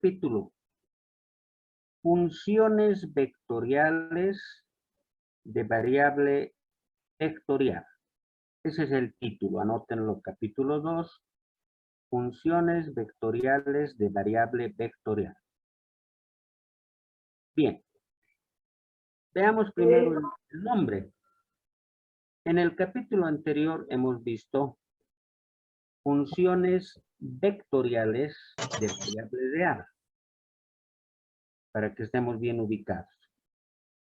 capítulo. Funciones vectoriales de variable vectorial. Ese es el título, anótenlo, capítulo 2. Funciones vectoriales de variable vectorial. Bien. Veamos primero el nombre. En el capítulo anterior hemos visto funciones vectoriales de variable real, para que estemos bien ubicados.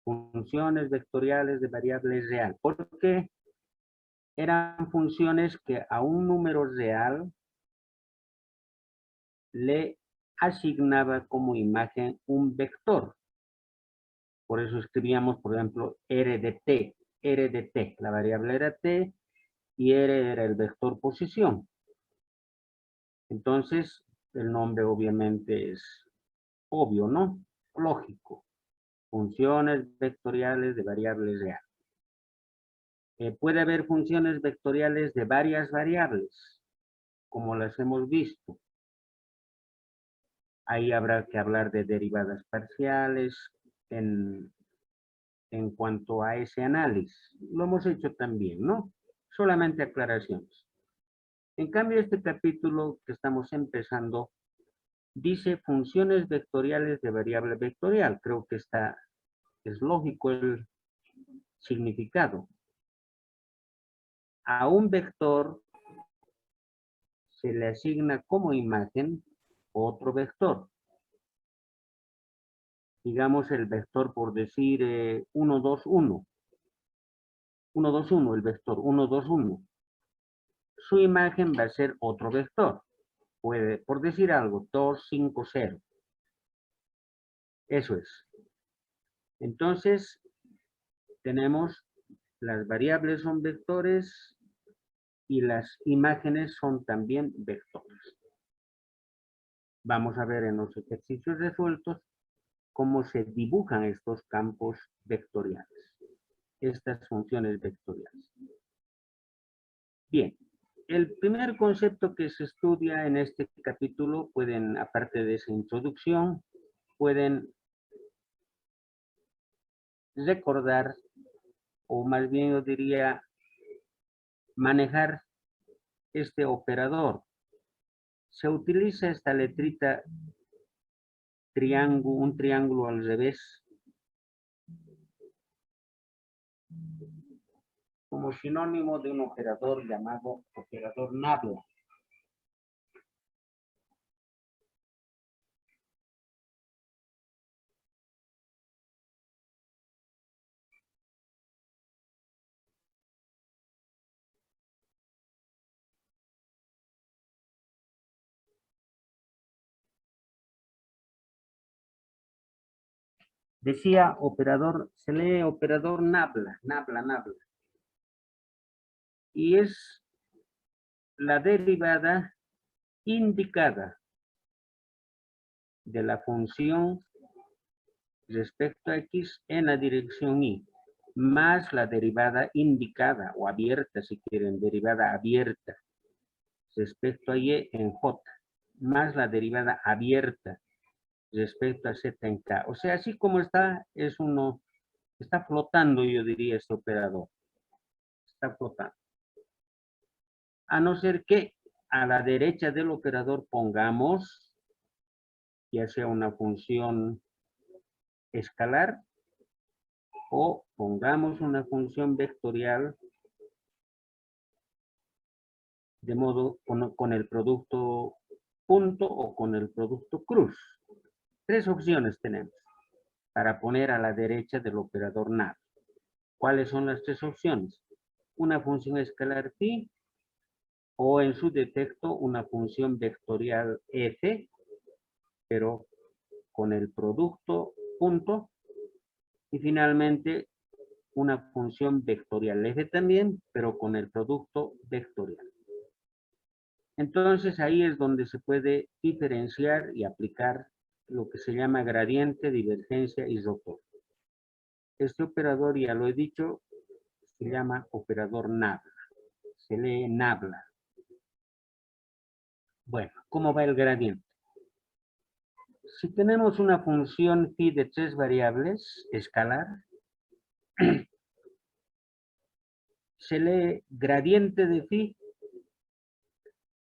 Funciones vectoriales de variable real, porque eran funciones que a un número real le asignaba como imagen un vector. Por eso escribíamos, por ejemplo, R de t. La variable era t y R era el vector posición. Entonces, el nombre obviamente es obvio, ¿no? Lógico. Funciones vectoriales de variables real. Puede haber funciones vectoriales de varias variables, como las hemos visto. Ahí habrá que hablar de derivadas parciales en cuanto a ese análisis. Lo hemos hecho también, ¿no? Solamente aclaraciones. En cambio, este capítulo que estamos empezando dice funciones vectoriales de variable vectorial. Creo que es lógico el significado. A un vector se le asigna como imagen otro vector. Digamos el vector, por decir 1, 2, 1. 1, 2, 1, el vector 1, 2, 1. Su imagen va a ser otro vector. Puede, por decir algo, 2, 5, 0. Eso es. Entonces, tenemos las variables son vectores y las imágenes son también vectores. Vamos a ver en los ejercicios resueltos cómo se dibujan estos campos vectoriales, estas funciones vectoriales. Bien, el primer concepto que se estudia en este capítulo, aparte de esa introducción, pueden recordar, o más bien yo diría, manejar este operador. Se utiliza esta letrita triángulo, un triángulo al revés, como sinónimo de un operador llamado operador Nabla. Decía operador, se lee operador Nabla. Y es la derivada indicada de la función respecto a x en la dirección y, más la derivada indicada o abierta, si quieren, derivada abierta respecto a y en j, más la derivada abierta respecto a z en k. O sea, así como está, está flotando, yo diría, este operador. Está flotando. A no ser que a la derecha del operador pongamos ya sea una función escalar o pongamos una función vectorial de modo con el producto punto o con el producto cruz. Tres opciones tenemos para poner a la derecha del operador NAV. ¿Cuáles son las tres opciones? Una función escalar phi o en su defecto una función vectorial f, pero con el producto punto, y finalmente una función vectorial f también, pero con el producto vectorial. Entonces ahí es donde se puede diferenciar y aplicar lo que se llama gradiente, divergencia y rotor. Este operador, ya lo he dicho, se llama operador Nabla. Se lee Nabla. Bueno, ¿cómo va el gradiente? Si tenemos una función phi de 3 variables, escalar, se lee gradiente de phi,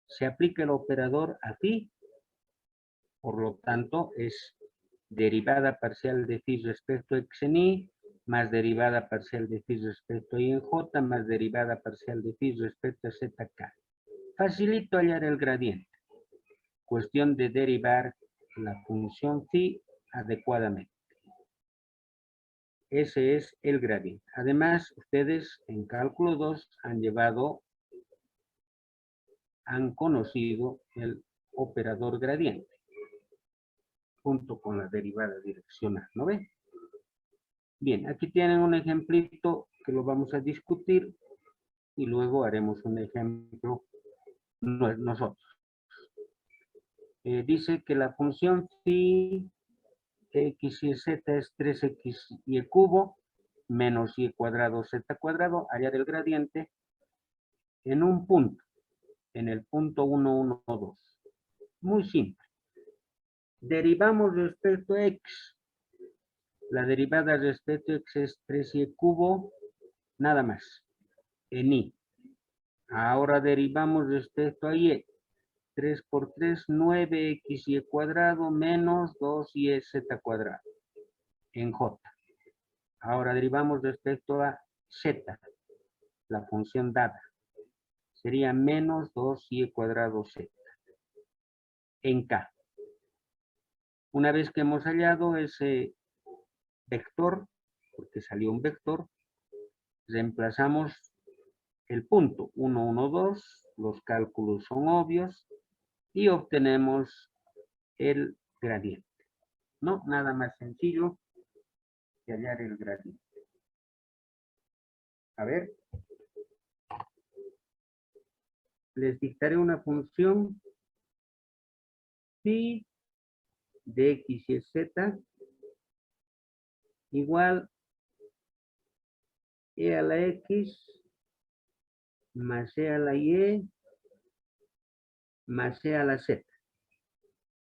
se aplica el operador a phi, por lo tanto es derivada parcial de phi respecto a x en y, más derivada parcial de phi respecto a y en j, más derivada parcial de phi respecto a zk. Facilito hallar el gradiente. Cuestión de derivar la función phi adecuadamente. Ese es el gradiente. Además, ustedes en cálculo 2 han conocido el operador gradiente junto con la derivada direccional, ¿no ven? Bien, aquí tienen un ejemplito que lo vamos a discutir y luego haremos un ejemplo nosotros. Dice que la función phi x y z es 3x y cubo menos y cuadrado z cuadrado, hallar el gradiente en un punto, en el punto 1, 1, 2. Muy simple. Derivamos respecto a x. La derivada respecto a x es 3y cubo, nada más, en y. Ahora derivamos respecto a y. 3 por 3, 9xy cuadrado menos 2yz cuadrado en j. Ahora derivamos respecto a z, la función dada. Sería menos 2y cuadrado z en k. Una vez que hemos hallado ese vector, porque salió un vector, reemplazamos el punto 1, 1, 2, los cálculos son obvios y obtenemos el gradiente. No, nada más sencillo que hallar el gradiente. A ver, les dictaré una función phi de x y z igual e a la x más e a la y más e a la z.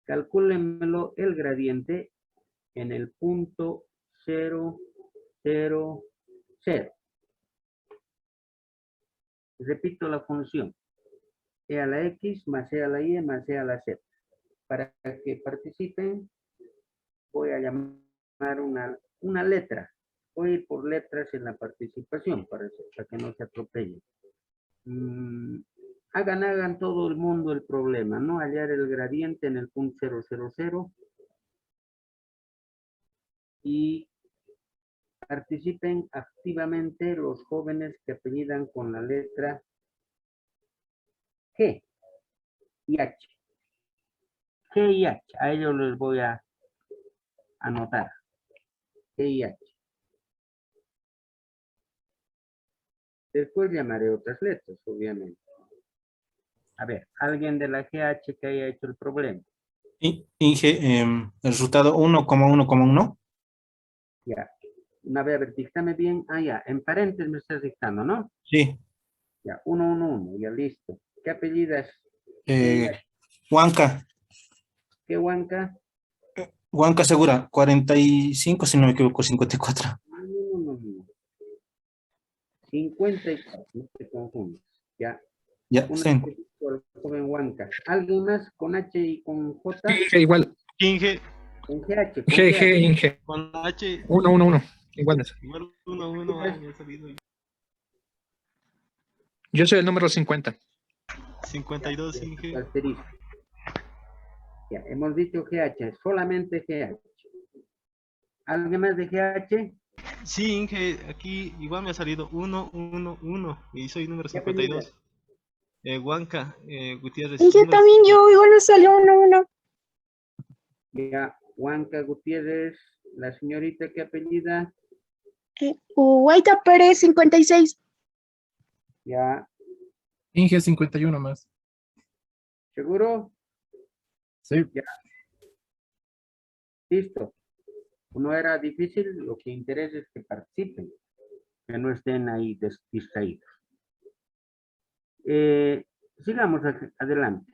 Calcúlenmelo el gradiente en el punto 0, 0, 0. Repito la función. E a la x más e a la y más e a la z. Para que participen, voy a llamar una letra. Voy a ir por letras en la participación para que no se atropellen. Hagan todo el mundo el problema, ¿no? Hallar el gradiente en el punto 0, 0, 0. Y participen activamente los jóvenes que apellidan con la letra G y H. G y H, a ellos les voy a anotar. G y H. Después llamaré otras letras, obviamente. A ver, alguien de la GH que haya hecho el problema. Inge, el resultado 1,1,1. Ya. Una vez, a ver, díctame bien. Ah, ya, en paréntesis me estás dictando, ¿no? Sí. Ya, 1, 1, 1, ya listo. ¿Qué apellidas? Huanca. ¿Qué Huanca? Huanca Segura, 45, si no me equivoco, 54. No. 54, no te confundas. Ya. Ya, Un sí. al joven Huanca. ¿Alguien más con H y con J? Inge igual. Inge. Con GH. Con G, GH. Inge. Con H. 1, 1, 1. Igual de eso. Igual 1, 1, me ha salido. Yo soy el número 50. 52, Inge. Asterisco. Ya, hemos dicho GH, solamente GH. ¿Alguien más de GH? Sí, Inge, aquí igual me ha salido 1, 1, 1. Y soy número 52. Huanca, Gutiérrez. Y yo también, yo igual me salió 1, 1. Ya, Huanca Gutiérrez, la señorita que apellida. Guaita Pérez, 56. Ya, Inge 51 más. ¿seguro? Sí. Ya. Listo. No era difícil, lo que interesa es que participen, que no estén ahí distraídos. Sigamos adelante.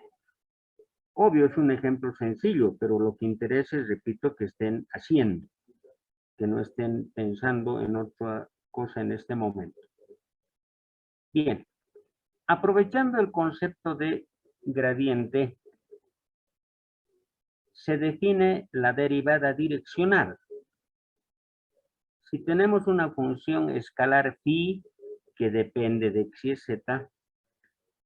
Obvio, es un ejemplo sencillo, pero lo que interesa es, repito, que estén haciendo, que no estén pensando en otra cosa en este momento. Bien, aprovechando el concepto de gradiente, se define la derivada direccional. Si tenemos una función escalar phi que depende de x y z,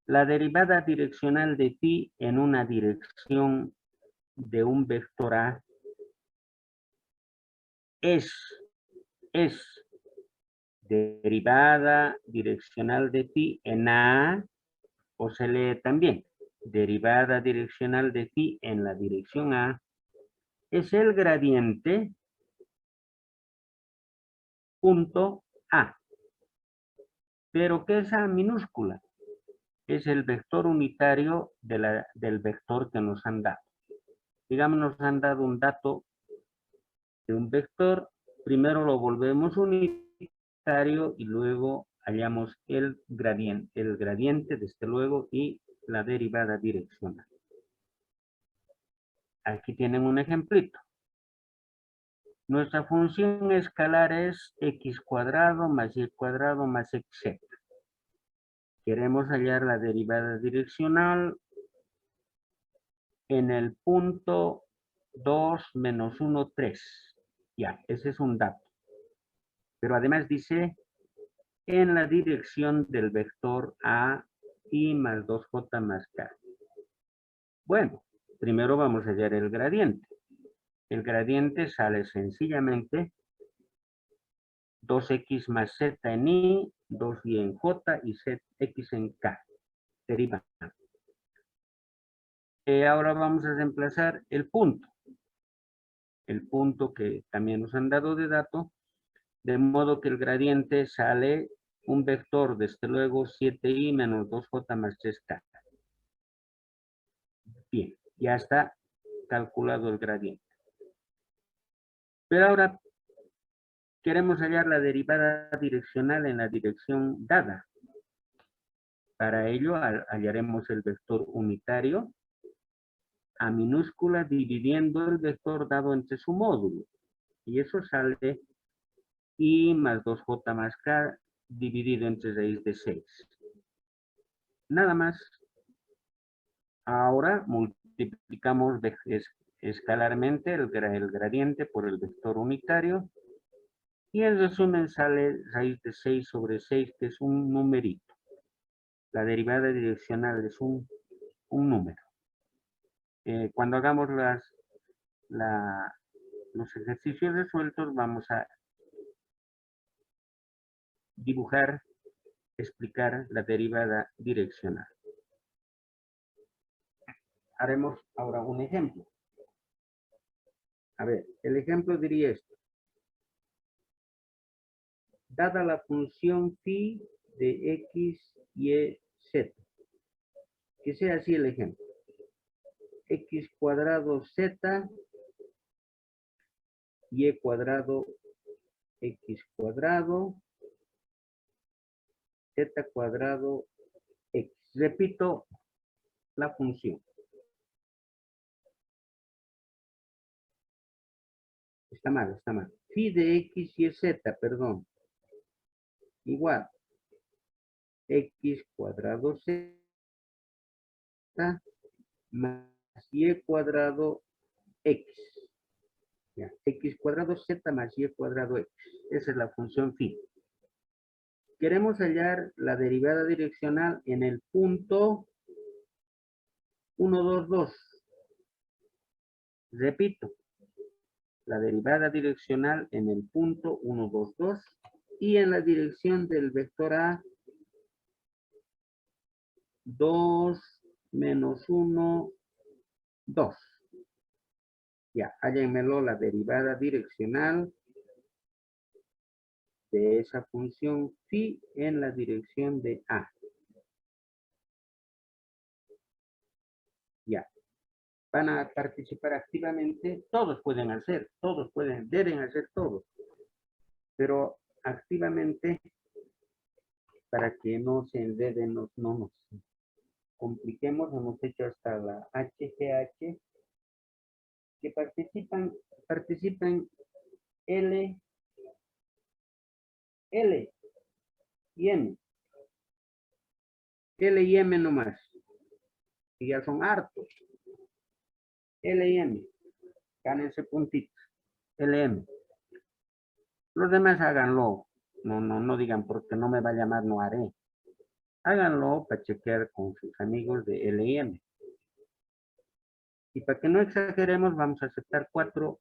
la derivada direccional de phi en una dirección de un vector A es derivada direccional de phi en A, o se lee también derivada direccional de phi en la dirección A, es el gradiente punto A. Pero ¿qué es A minúscula? Es el vector unitario del vector que nos han dado. Digamos, nos han dado un dato de un vector, primero lo volvemos unitario y luego hallamos el gradiente desde luego y la derivada direccional. Aquí tienen un ejemplito. Nuestra función escalar es x cuadrado más y cuadrado más xz. Queremos hallar la derivada direccional en el punto 2 menos 1, 3. Ya, ese es un dato. Pero además dice en la dirección del vector A y más 2j más k. Bueno, primero vamos a hallar el gradiente. El gradiente sale sencillamente 2x más z en y, 2y en j y x en k. Derivada. Ahora vamos a reemplazar el punto. El punto que también nos han dado de dato, de modo que el gradiente sale un vector, desde luego, 7y menos 2j más 3k. Bien, ya está calculado el gradiente. Pero ahora queremos hallar la derivada direccional en la dirección dada. Para ello hallaremos el vector unitario A minúscula dividiendo el vector dado entre su módulo. Y eso sale y más 2j más k dividido entre raíz de 6. Nada más. Ahora multiplicamos escalarmente el gradiente por el vector unitario. Y en resumen sale raíz de 6 sobre 6, que es un numerito. La derivada direccional es un número. Cuando hagamos los ejercicios resueltos, vamos a dibujar, explicar la derivada direccional. Haremos ahora un ejemplo. A ver, el ejemplo diría esto. Dada la función phi de x, y, z. Que sea así el ejemplo. X cuadrado z, y cuadrado x cuadrado, z cuadrado x. Repito la función. Está mal, está mal. Phi de x y z, perdón. Igual. X cuadrado z más y cuadrado x. Ya, x cuadrado z más y cuadrado x. Esa es la función phi. Queremos hallar la derivada direccional en el punto 1, 2, 2. Repito, la derivada direccional en el punto 1, 2, 2 y en la dirección del vector A 2 menos 1, 2. Ya, hállenmelo la derivada direccional de esa función phi en la dirección de A. Ya. Van a participar activamente, todos pueden hacer, deben hacer todos, pero activamente para que no se enreden los nomos. compliquemos, hemos hecho hasta la HGH, que participan L, L y M. L y M nomás. Y ya son hartos. L y M. Gánense puntitos. L, M. Los demás háganlo. No digan porque no me va a llamar, no haré. Háganlo para chequear con sus amigos de L y M. Y para que no exageremos, vamos a aceptar cuatro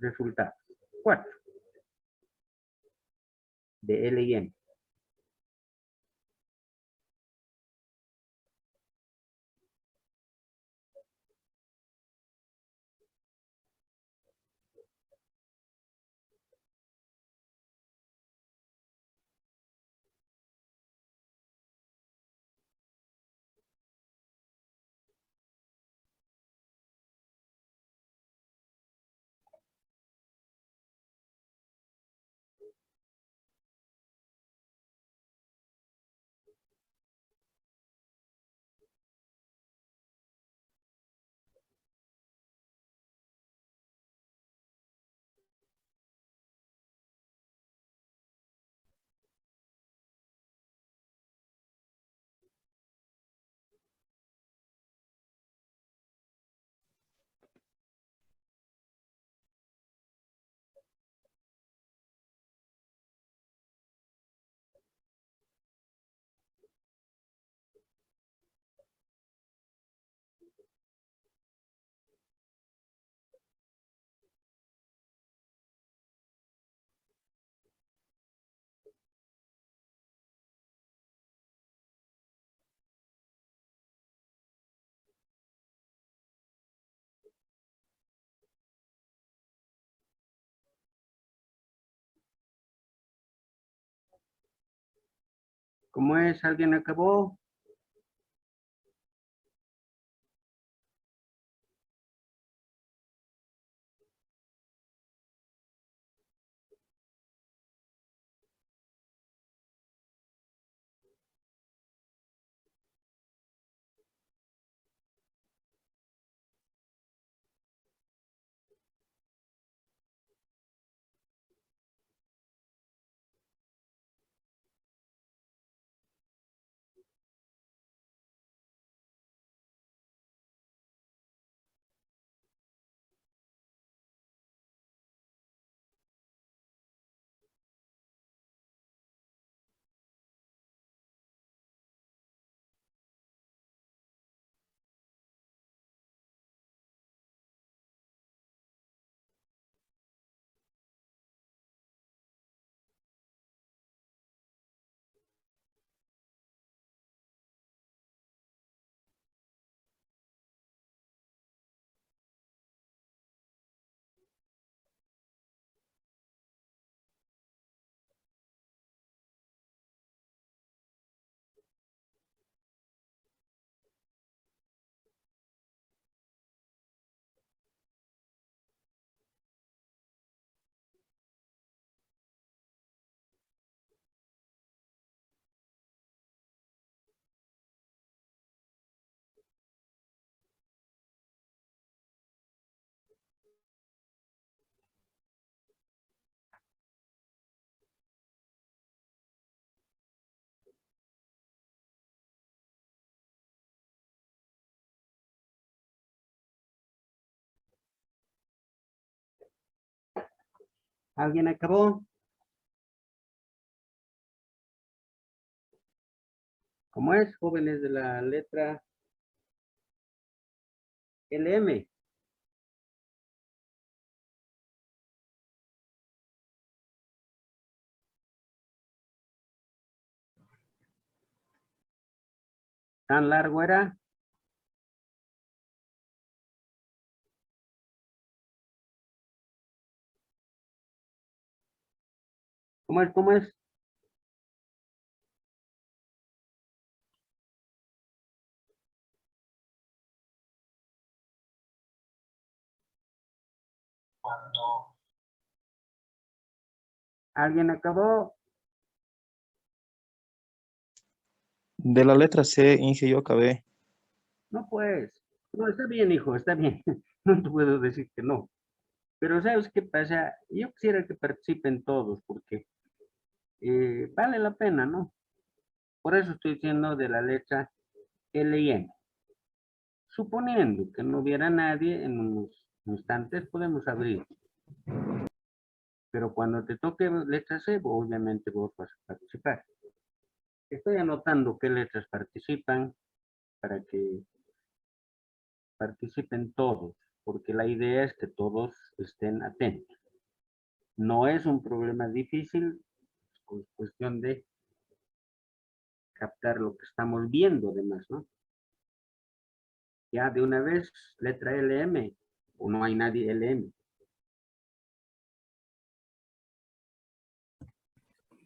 resultados. 4 de L y M. ¿Cómo es? ¿Alguien acabó? ¿Alguien acabó? ¿Cómo es, jóvenes de la letra LM? ¿Tan largo era? ¿Cómo es? ¿Cómo es? ¿Alguien acabó? De la letra C, Inge, yo acabé. No, pues. No, está bien, hijo, está bien. No te puedo decir que no. Pero ¿sabes qué pasa? Yo quisiera que participen todos porque vale la pena, ¿no? Por eso estoy diciendo de la letra L y M. Suponiendo que no hubiera nadie, en unos instantes podemos abrir. Pero cuando te toque letra C, obviamente vos vas a participar. Estoy anotando qué letras participan para que participen todos, porque la idea es que todos estén atentos. No es un problema difícil, es cuestión de captar lo que estamos viendo además, ¿no? Ya de una vez, letra LM, o no hay nadie LM.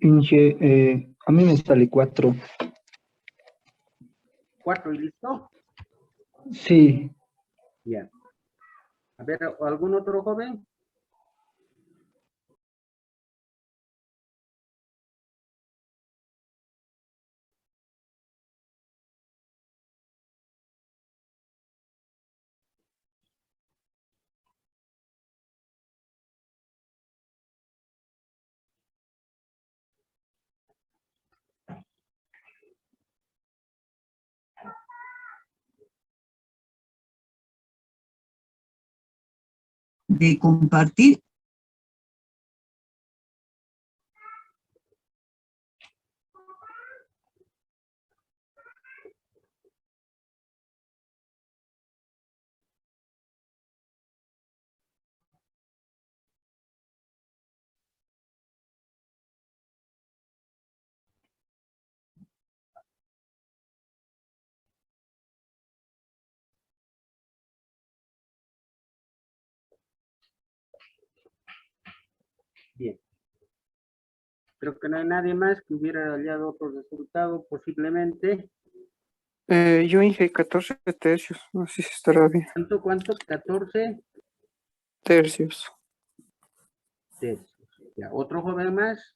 Inge, a mí me sale 4. 4 y listo. Sí, Ya. A ver, ¿algún otro joven? De compartir. Bien. Creo que no hay nadie más que hubiera hallado otro resultado, posiblemente. Yo Inge 14 tercios, no sé si estará bien. ¿Cuánto? 14 Tercios. tercios. Ya, ¿otro joven más?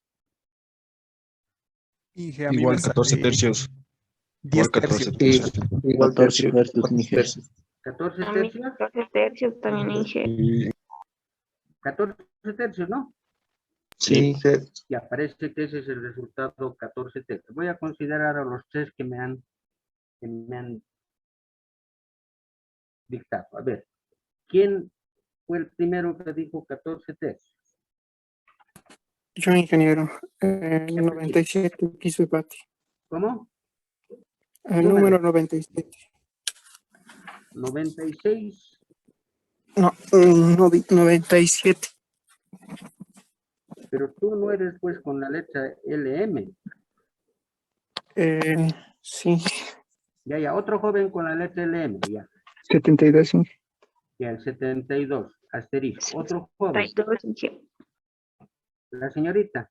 Inge, a mí Igual me 14 sale tercios. 10 Igual 14 tercios. tercios. igual 14 tercios. tercios, Inge. 14 A mí tercios. 14 tercios también, Inge. Y 14 tercios, ¿no? sí, Ya, parece que ese es el resultado 14 tercios. Voy a considerar a los tres que me han dictado. A ver, ¿quién fue el primero que dijo 14 tercios? Yo ingeniero 97 piso de patio. ¿Cómo? El número 97. 96. No, 97. Pero tú no eres pues con la letra LM. Sí, Ya, otro joven con la letra LM, ya. 72 Inge. Ya, el 72, asterisco. Otro joven, 62, Inge. la señorita,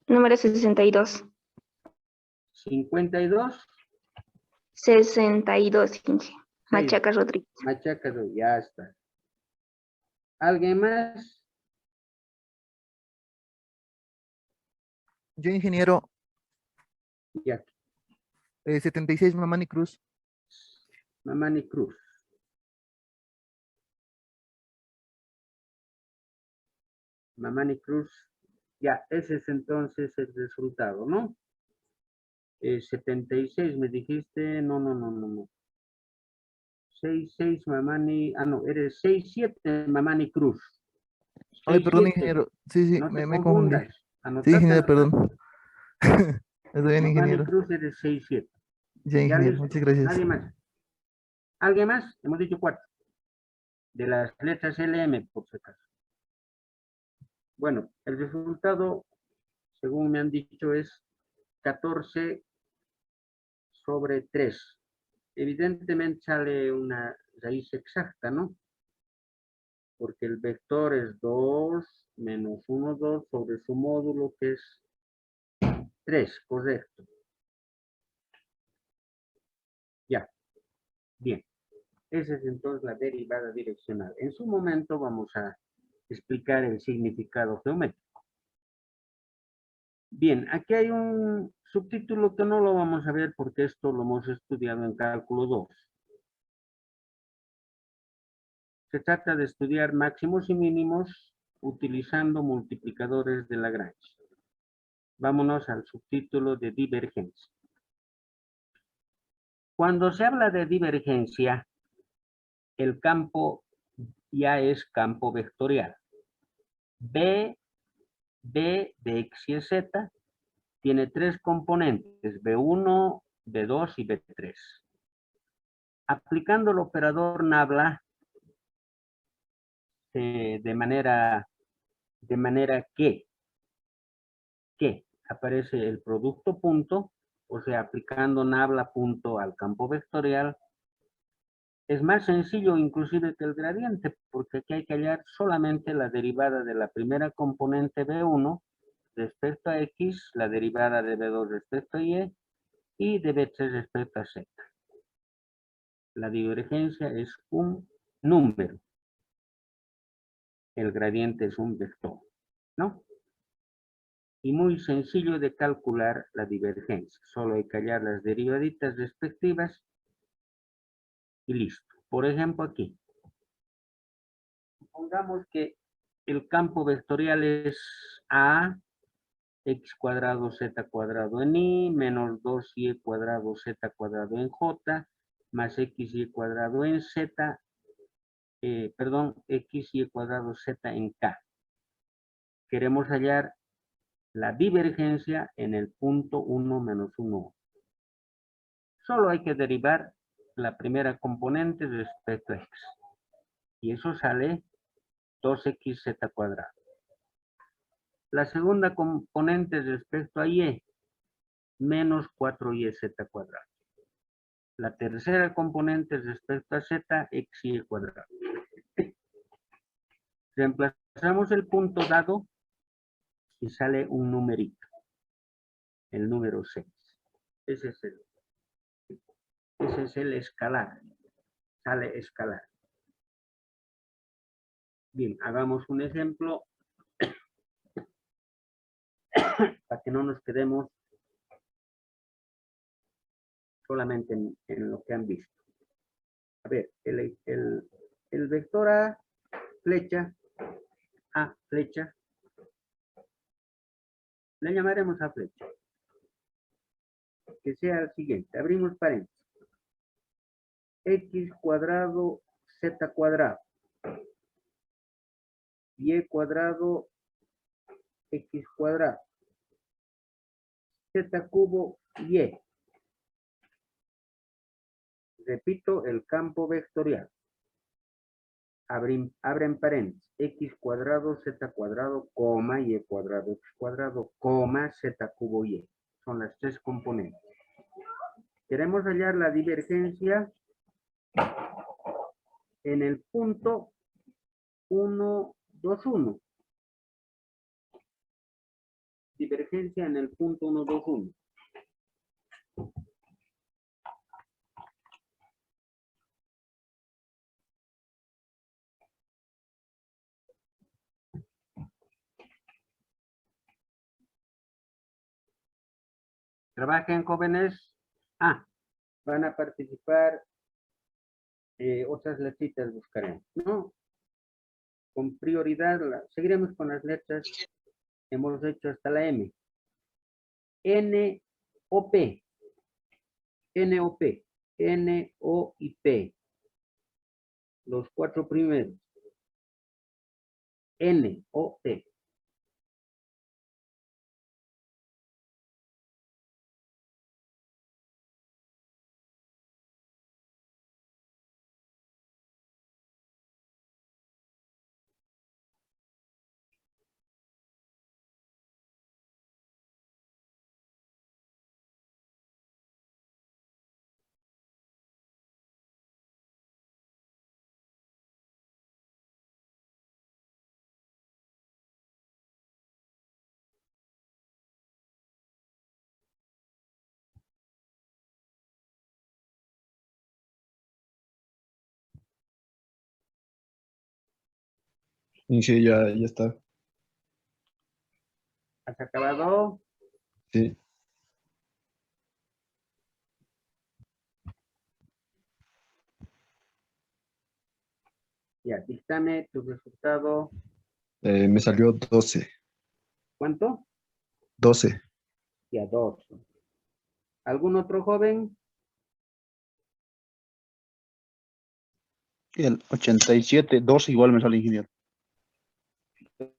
Número 62. 52, 62, Inge. Sí. Machaca Rodríguez. Machaca, ya está. ¿Alguien más? Yo ingeniero Ya, 76 Mamani Cruz. Mamani Cruz. Mamani Cruz, ya, ese es entonces el resultado, ¿no? 76 me dijiste, no. 66 Mamani, no, eres 67 Mamani Cruz. Ay, perdón, 67, ingeniero. Sí, sí, no te me confundí. confundas. Sí, Anotate, ingeniero, anotate. perdón. Está bien, Mamani ingeniero. Cruz eres 67. Ya, Ya ingeniero, listo, muchas gracias. nadie más. ¿Alguien más? Hemos dicho 4. De las letras LM, por si acaso. Bueno, el resultado, según me han dicho, es 14 sobre 3. Evidentemente sale una raíz exacta, ¿no? Porque el vector es 2 menos 1, 2 sobre su módulo, que es 3, correcto. Ya, bien. Esa es entonces la derivada direccional. En su momento vamos a explicar el significado geométrico. Bien, aquí hay un subtítulo que no lo vamos a ver porque esto lo hemos estudiado en cálculo 2. Se trata de estudiar máximos y mínimos utilizando multiplicadores de Lagrange. Vámonos al subtítulo de divergencia. Cuando se habla de divergencia, el campo ya es campo vectorial. B de X y Z tiene 3 componentes, B1, B2 y B3. Aplicando el operador Nabla, de manera que aparece el producto punto, o sea, aplicando Nabla punto al campo vectorial, es más sencillo inclusive que el gradiente, porque aquí hay que hallar solamente la derivada de la primera componente B1 respecto a X, la derivada de B2 respecto a y de B3 respecto a Z. La divergencia es un número. El gradiente es un vector, ¿no? Y muy sencillo de calcular la divergencia. Solo hay que hallar las derivaditas respectivas y listo. Por ejemplo, aquí. Pongamos que el campo vectorial es A, X cuadrado, Z cuadrado en Y, menos 2Y cuadrado, Z cuadrado en J, más XY cuadrado en Z, XY cuadrado Z en K. Queremos hallar la divergencia en el punto 1 menos 1. Solo hay que derivar la primera componente respecto a X. Y eso sale 2XZ cuadrado. La segunda componente respecto a Y, menos 4YZ cuadrado. La tercera componente respecto a Z, XY cuadrado. Reemplazamos el punto dado y sale un numerito. El número 6. Ese es el escalar. Sale escalar. Bien, hagamos un ejemplo para que no nos quedemos solamente en lo que han visto. A ver, el vector A, flecha, le llamaremos A flecha. Que sea el siguiente, abrimos paréntesis. X cuadrado, Z cuadrado. Y cuadrado, X cuadrado. Z cubo, Y. Repito, el campo vectorial. Abren paréntesis. X cuadrado, Z cuadrado, coma, Y cuadrado, X cuadrado, coma, Z cubo, Y. Son las 3 componentes. Queremos hallar la divergencia en el punto 1, 2, 1. Divergencia en el punto 1, 2, 1. Trabajen, jóvenes. Van a participar. Otras letritas buscaremos, ¿no? Con prioridad, seguiremos con las letras. Hemos hecho hasta la M. N, O, P. N, O, P. N, O y P. Los 4 primeros. N, O, P. Sí, ya está. ¿Has acabado? Sí. Ya, díctame tu resultado. Me salió 12. ¿Cuánto? 12. Ya, 2. ¿Algún otro joven? El 87, 12 igual me sale, ingeniero.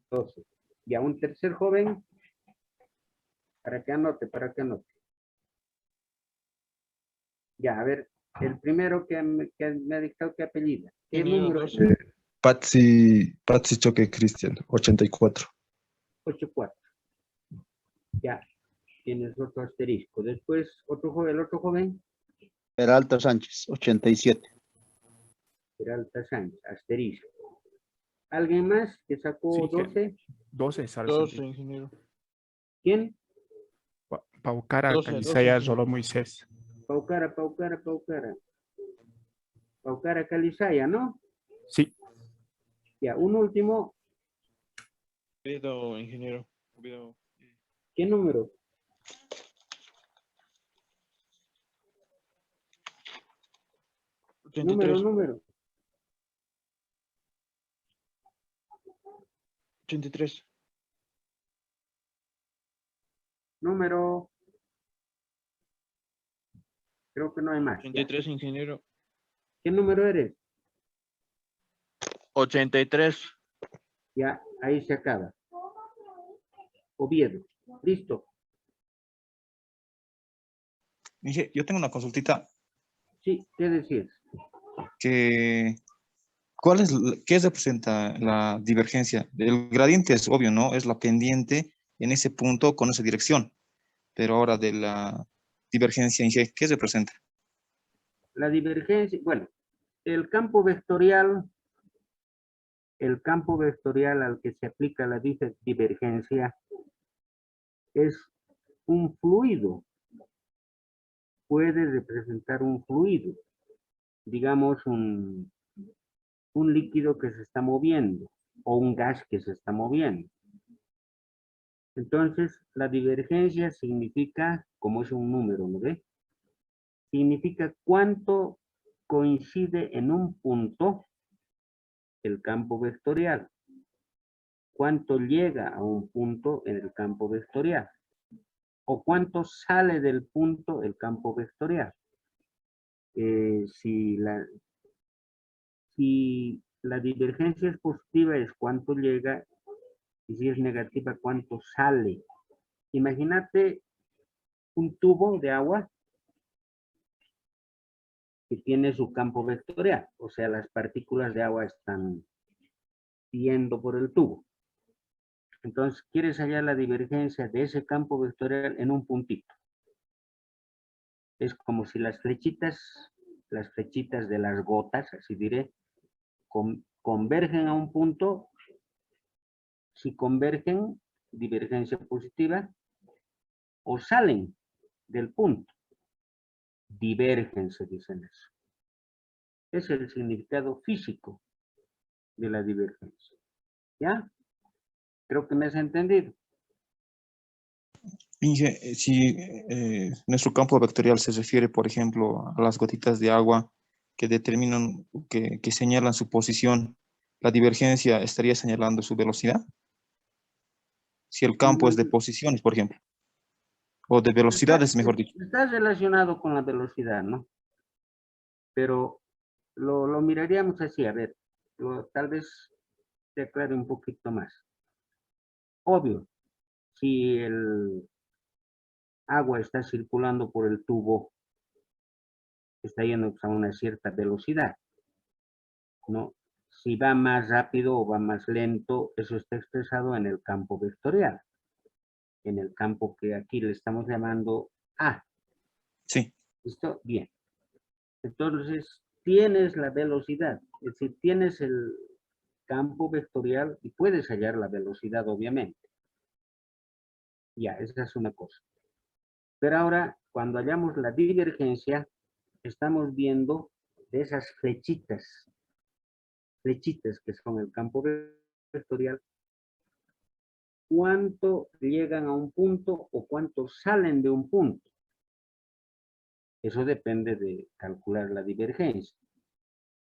12. Ya, un tercer joven. Para que anote. Ya, a ver, el primero que me ha dictado qué apellido. ¿Qué número es? Patsy Choque Cristian, 84. 84. Ya, tienes otro asterisco. Después, el otro joven, Peralta Sánchez, 87. Peralta Sánchez, asterisco. ¿Alguien más que sacó 12? 12 sale. 12, ingeniero. ¿Quién? Paucara, 12, Calizaya, 12, Solo Moisés. Paucara. Paucara Calizaya, ¿no? Sí. Ya, un último. Oviedo, ingeniero. Oviedo. ¿Qué número? Número. 83. Número. Creo que no hay más. Ya. 83, ingeniero. ¿Qué número eres? 83. Ya, ahí se acaba. Oviedo. Listo. Inge, yo tengo una consultita Sí, ¿qué decías? que ¿qué representa la divergencia? El gradiente es obvio, ¿no? Es la pendiente en ese punto con esa dirección. Pero ahora de la divergencia, Inge, ¿qué representa? La divergencia, bueno, el campo vectorial al que se aplica la divergencia es un fluido. Puede representar un fluido, digamos un líquido que se está moviendo o un gas que se está moviendo. Entonces, la divergencia significa, como es un número, ¿no ve? Significa cuánto coincide en un punto el campo vectorial. Cuánto llega a un punto en el campo vectorial. O cuánto sale del punto el campo vectorial. Si la divergencia es positiva es cuánto llega y si es negativa cuánto sale. Imagínate un tubo de agua que tiene su campo vectorial, o sea, las partículas de agua están yendo por el tubo. Entonces, quieres hallar la divergencia de ese campo vectorial en un puntito. Es como si las flechitas de las gotas, así diré, convergen a un punto. Si convergen, divergencia positiva, o salen del punto, divergen, se dicen eso. Es el significado físico de la divergencia. ¿Ya? Creo que me has entendido. Inge, si nuestro campo vectorial se refiere, por ejemplo, a las gotitas de agua que determinan, que señalan su posición, ¿la divergencia estaría señalando su velocidad? Si el campo es de posiciones, por ejemplo, o de velocidades, mejor dicho. Está relacionado con la velocidad, ¿no? Pero lo miraríamos así, a ver, tal vez te aclare un poquito más. Obvio, si el agua está circulando por el tubo, está yendo a una cierta velocidad, ¿no? Si va más rápido o va más lento, eso está expresado en el campo vectorial, en el campo que aquí le estamos llamando A. Sí. ¿Listo? Bien. Entonces, tienes la velocidad, es decir, tienes el campo vectorial y puedes hallar la velocidad, obviamente. Ya, esa es una cosa. Pero ahora, cuando hallamos la divergencia, estamos viendo de esas flechitas que son el campo vectorial, cuánto llegan a un punto o cuánto salen de un punto. Eso depende de calcular la divergencia.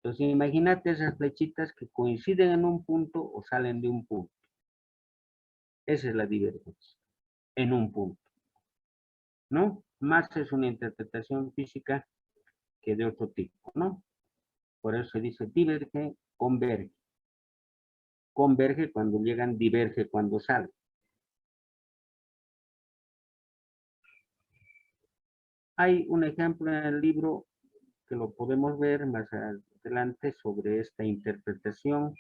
Entonces, imagínate esas flechitas que coinciden en un punto o salen de un punto. Esa es la divergencia, en un punto. ¿No? Más es una interpretación física que de otro tipo, ¿no? Por eso se dice diverge, converge. Converge cuando llegan, diverge cuando salen. Hay un ejemplo en el libro que lo podemos ver más adelante sobre esta interpretación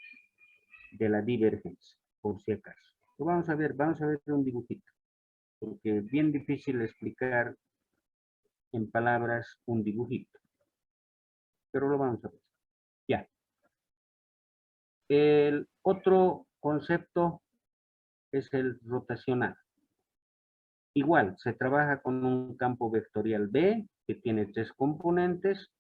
de la divergencia, por si acaso. Lo vamos a ver un dibujito, porque es bien difícil explicar en palabras un dibujito, pero lo vamos a ver. Ya. El otro concepto es el rotacional. Igual, se trabaja con un campo vectorial B que tiene 3 componentes.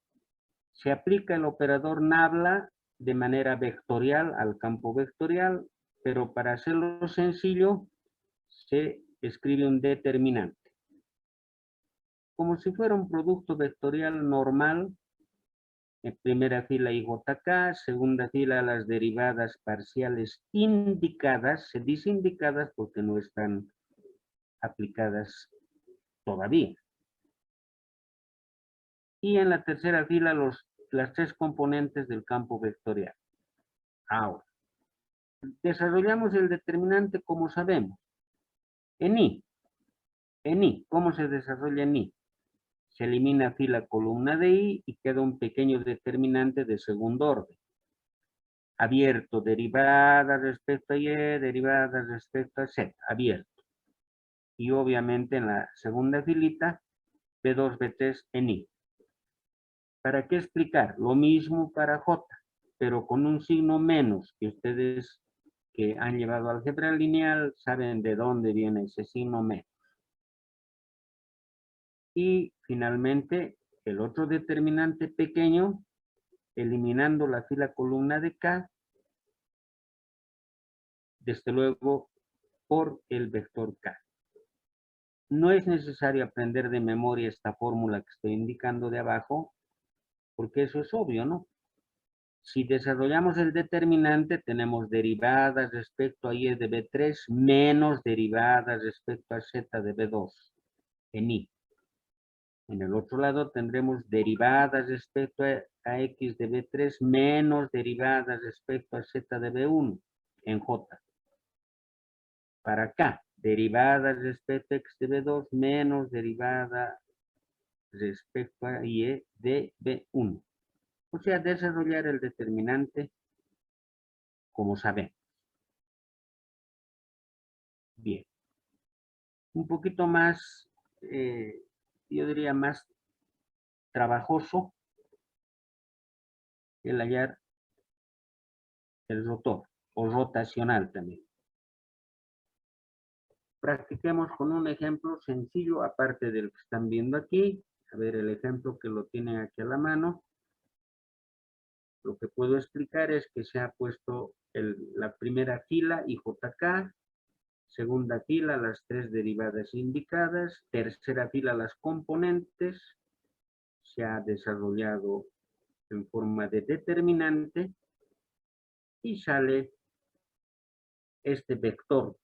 Se aplica el operador nabla de manera vectorial al campo vectorial, pero para hacerlo sencillo, se escribe un determinante. Como si fuera un producto vectorial normal, en primera fila IJK, segunda fila las derivadas parciales indicadas, se dice indicadas porque no están aplicadas todavía. Y en la tercera fila las 3 componentes del campo vectorial. Ahora, desarrollamos el determinante como sabemos. En I, ¿cómo se desarrolla en I? Se elimina fila columna de I y queda un pequeño determinante de segundo orden. Abierto, derivada respecto a Y, derivada respecto a Z, abierto. Y obviamente en la segunda filita, B2, B3 en I. ¿Para qué explicar? Lo mismo para J, pero con un signo menos, que ustedes que han llevado álgebra lineal saben de dónde viene ese signo menos. Y finalmente, el otro determinante pequeño, eliminando la fila columna de K, desde luego por el vector K. No es necesario aprender de memoria esta fórmula que estoy indicando de abajo, porque eso es obvio, ¿no? Si desarrollamos el determinante, tenemos derivadas respecto a Y de B3 menos derivadas respecto a Z de B2 en I. En el otro lado tendremos derivadas respecto a X de B3 menos derivadas respecto a Z de B1 en J. Para acá, derivadas respecto a X de B2 menos derivada respecto a Y de B1. O sea, desarrollar el determinante como sabemos. Bien. Un poquito más, yo diría más trabajoso el hallar el rotor o rotacional también. Practiquemos con un ejemplo sencillo, aparte del que están viendo aquí. A ver, el ejemplo que lo tienen aquí a la mano. Lo que puedo explicar es que se ha puesto la primera fila IJK, segunda fila las 3 derivadas indicadas, tercera fila las componentes, se ha desarrollado en forma de determinante y sale este vector.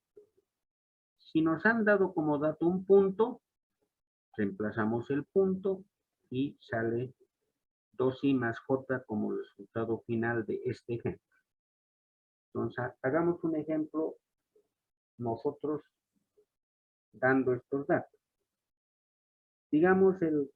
Si nos han dado como dato un punto, reemplazamos el punto y sale 2i más j como resultado final de este ejemplo. Entonces, hagamos un ejemplo nosotros dando estos datos. Digamos, el